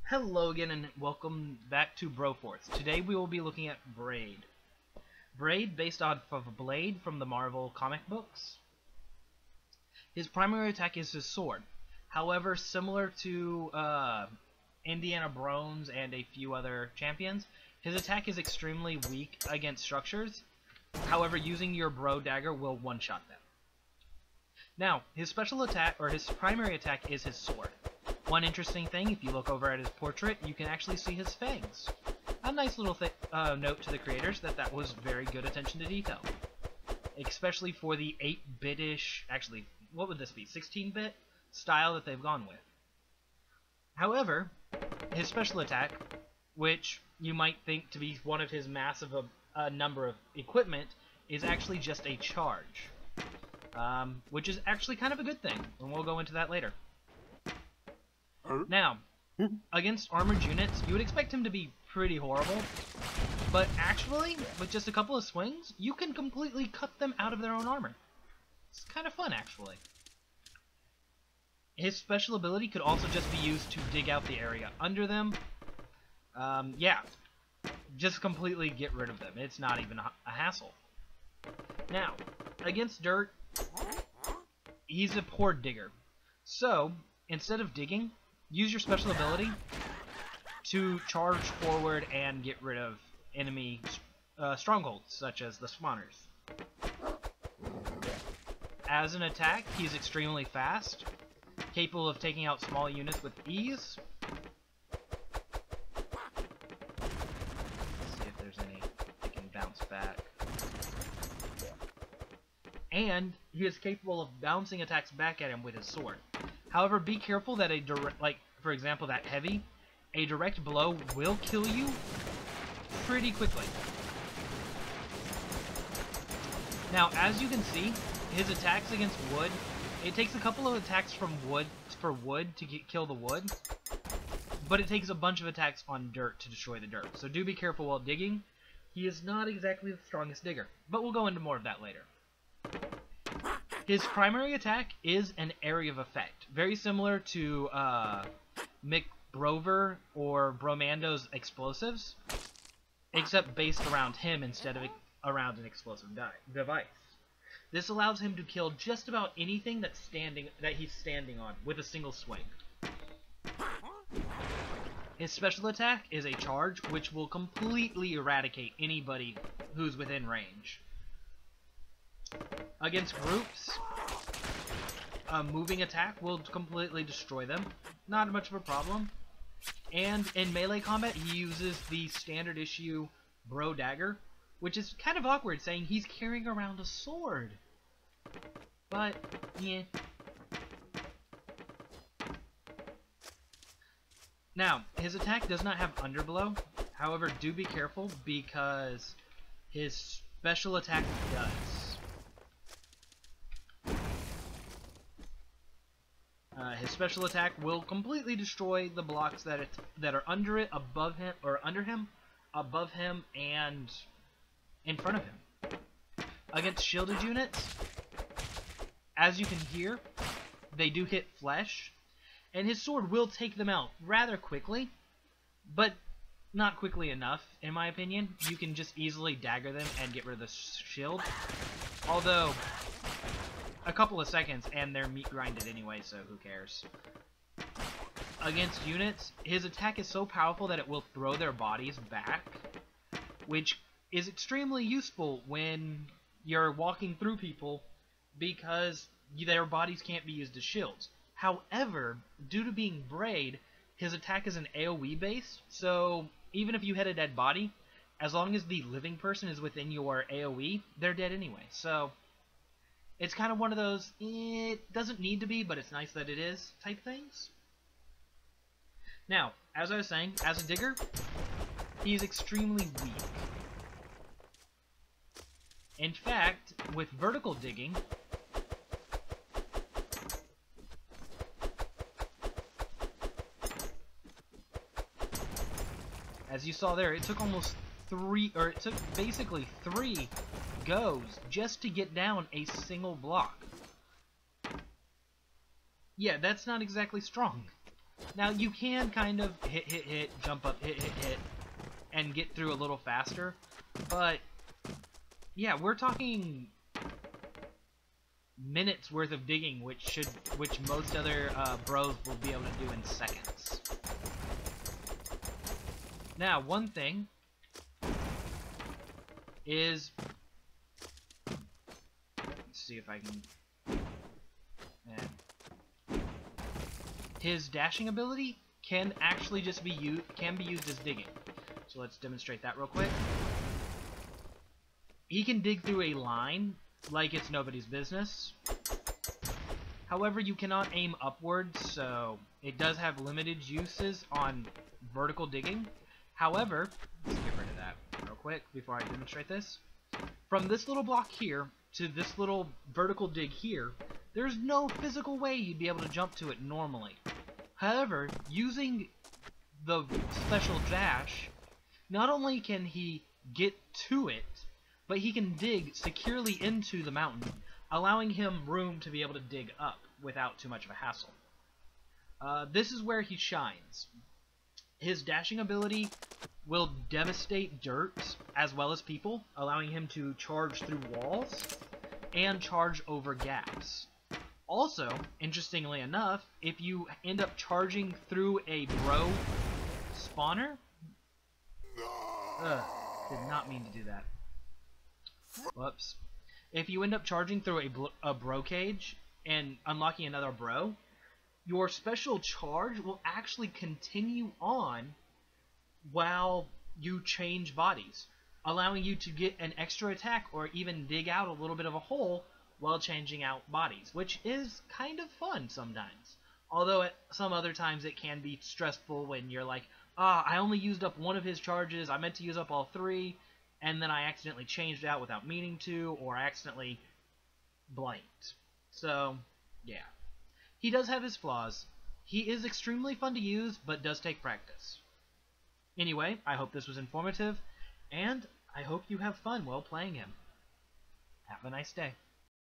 Hello again and welcome back to Broforce. Today we will be looking at Brade. Brade, based off of Blade from the Marvel comic books. His primary attack is his sword. However, similar to Indiana Brones and a few other champions, his attack is extremely weak against structures. However, using your bro dagger will one-shot them. Now, his special attack, or his primary attack, is his sword. One interesting thing, if you look over at his portrait, you can actually see his fangs. A nice little note to the creators that was very good attention to detail. Especially for the 8-bit-ish, actually, what would this be, 16-bit style that they've gone with. However, his special attack, which you might think to be one of his massive number of equipment, is actually just a charge. Which is actually kind of a good thing, and we'll go into that later. Now, against armored units, you would expect him to be pretty horrible, but actually, with just a couple of swings, you can completely cut them out of their own armor. It's kind of fun, actually. His special ability could also just be used to dig out the area under them. Yeah, just completely get rid of them. It's not even a hassle. Now, against dirt, he's a poor digger. So, instead of digging, use your special ability to charge forward and get rid of enemy strongholds, such as the spawners. As an attack, he's extremely fast, capable of taking out small units with ease. Let's see if there's any that can bounce back. And he is capable of bouncing attacks back at him with his sword. However, be careful that for example, that heavy, a direct blow will kill you pretty quickly. Now, as you can see, his attacks against wood, it takes a couple of attacks from wood to kill the wood, but it takes a bunch of attacks on dirt to destroy the dirt. So do be careful while digging. He is not exactly the strongest digger, but we'll go into more of that later. His primary attack is an area of effect, very similar to Mick Brover or Bromando's explosives, except based around him instead of around an explosive device. This allows him to kill just about anything that he's standing on with a single swing. His special attack is a charge, which will completely eradicate anybody who's within range. Against groups, a moving attack will completely destroy them. Not much of a problem. And in melee combat, he uses the standard issue bro dagger, which is kind of awkward, saying he's carrying around a sword. But, yeah. Now, his attack does not have underblow. However, do be careful because his special attack does. His special attack will completely destroy the blocks that are under it, above him, or under him, above him, and in front of him. Against shielded units, as you can hear, they do hit flesh, and his sword will take them out rather quickly, but not quickly enough, in my opinion. You can just easily dagger them and get rid of the shield, although a couple of seconds and they're meat grinded anyway, so who cares. Against units, his attack is so powerful that it will throw their bodies back, which is extremely useful when you're walking through people because their bodies can't be used as shields. However, due to being Brade, his attack is an AoE base, so even if you hit a dead body, as long as the living person is within your AoE, they're dead anyway. So it's kind of one of those, it doesn't need to be, but it's nice that it is, type things. Now, as I was saying, as a digger, he's extremely weak. In fact, with vertical digging, as you saw there, it took basically three goes just to get down a single block. Yeah, that's not exactly strong. Now, you can kind of hit, jump up, hit, and get through a little faster, but yeah, we're talking minutes worth of digging, which most other bros will be able to do in seconds. Now, one thing is, let's see if I can. His dashing ability can actually just be used as digging. So let's demonstrate that real quick. He can dig through a line like it's nobody's business. However, you cannot aim upwards, so it does have limited uses on vertical digging. However, let's get rid of that real quick before I demonstrate this. From this little block here to this little vertical dig here, there's no physical way you'd be able to jump to it normally. However, using the special dash, not only can he get to it, but he can dig securely into the mountain, allowing him room to be able to dig up without too much of a hassle. This is where he shines. His dashing ability will devastate dirt as well as people, allowing him to charge through walls and charge over gaps. Also, interestingly enough, if you end up charging through a bro spawner... did not mean to do that. Whoops. If you end up charging through a bro cage and unlocking another bro, your special charge will actually continue on while you change bodies, allowing you to get an extra attack or even dig out a little bit of a hole while changing out bodies, which is kind of fun sometimes. Although at some other times it can be stressful when you're like, I only used up one of his charges, I meant to use up all three, and then I accidentally changed out without meaning to, or I accidentally blanked. So, yeah. He does have his flaws. He is extremely fun to use, but does take practice. Anyway, I hope this was informative, and I hope you have fun while playing him. Have a nice day.